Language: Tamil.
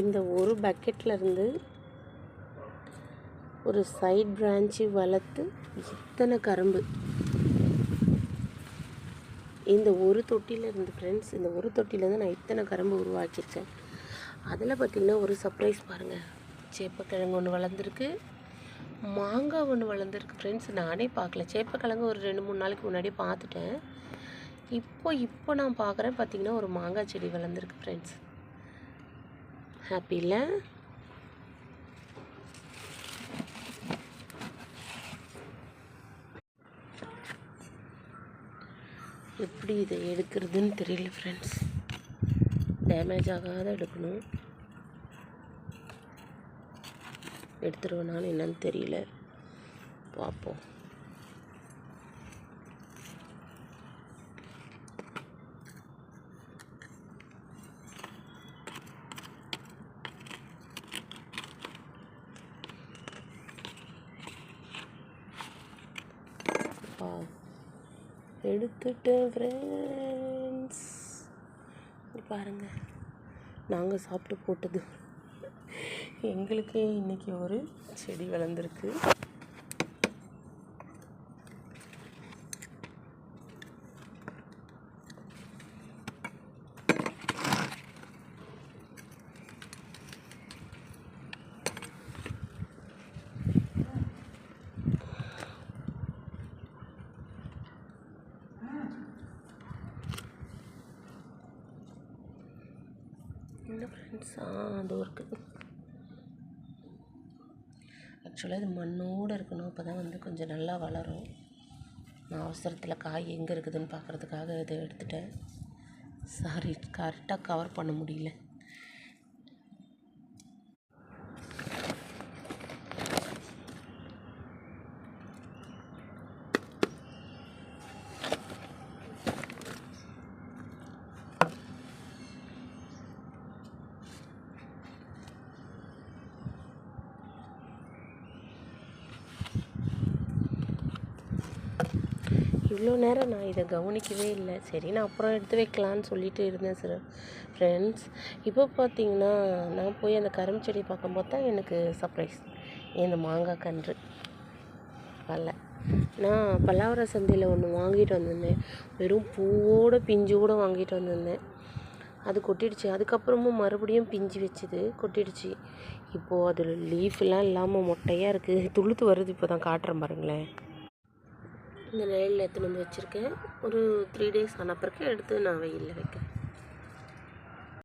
இந்த ஒரு பக்கெட்லேருந்து ஒரு சைட் பிரான்ச்சு வளர்த்து இத்தனை கரும்பு இந்த ஒரு தொட்டியிலேருந்து ஃப்ரெண்ட்ஸ், இந்த ஒரு தொட்டியிலேருந்து நான் இத்தனை கரும்பு உருவாக்கியிருக்கேன். அதில் பார்த்திங்கன்னா ஒரு சர்ப்ரைஸ் பாருங்கள். சேப்பக்கிழங்கு ஒன்று வளர்ந்துருக்கு, மாங்காய் ஒன்று வளர்ந்துருக்கு ஃப்ரெண்ட்ஸ். நானே பார்க்கல. சேப்பக்கிழங்கு ஒரு 2-3 நாளைக்கு முன்னாடி பார்த்துட்டேன். இப்போ நான் பார்க்குறேன். பார்த்திங்கன்னா ஒரு மாங்காய் செடி வளர்ந்துருக்கு ஃப்ரெண்ட்ஸ். ஹாப்பி இல்லை? எப்படி இதை எடுக்கிறதுன்னு தெரியல ஃப்ரெண்ட்ஸ். டேமேஜ் ஆகாத எடுக்கணும். எடுத்துருவேனாலும் என்னன்னு தெரியல, பார்ப்போம். எடுத்துட்டேன் ஃப்ரெண்ட்ஸ். பாருங்கள், நாங்கள் சாப்பிட்டு போட்டது எங்களுக்கே இன்றைக்கி ஒரு செடி வளர்ந்துருக்கு. என்ன ஃப்ரெண்ட்ஸ், அது இருக்குது. ஆக்சுவலாக இது மண்ணோடு இருக்கணும், அப்போ தான் வந்து கொஞ்சம் நல்லா வளரும். நான் அவசரத்தில் காய் எங்கே இருக்குதுன்னு பார்க்குறதுக்காக இதை எடுத்துட்டேன். சாரி, கரெக்டாக கவர் பண்ண முடியல. இவ்வளோ நேரம் நான் இதை கவனிக்கவே இல்லை. சரி, நான் அப்புறம் எடுத்து வைக்கலான்னு சொல்லிட்டு இருந்தேன் சார் ஃப்ரெண்ட்ஸ். இப்போ பார்த்தீங்கன்னா நான் போய் அந்த கரும்பு செடி பார்க்கும்போது தான் எனக்கு சர்ப்ரைஸ். இந்த மாங்காய் கன்று வரல. நான் பல்லாவர சந்தையில் ஒன்று வாங்கிட்டு வந்திருந்தேன். வெறும் பூவோடு பிஞ்சோடு வாங்கிட்டு வந்திருந்தேன். அது கொட்டிடுச்சு. அதுக்கப்புறமும் மறுபடியும் பிஞ்சு வச்சுது, கொட்டிடுச்சு. இப்போது அதில் லீஃப்லாம் இல்லாமல் மொட்டையாக இருக்குது. துளுத்து வருது. இப்போ தான் காட்டுறேன் பாருங்களேன். இந்த நிலையில் எடுத்துன்னு வந்து வச்சுருக்கேன். ஒரு 3 days ஆன பிறகு எடுத்து நான் வெயிலில் வைக்கிறேன்.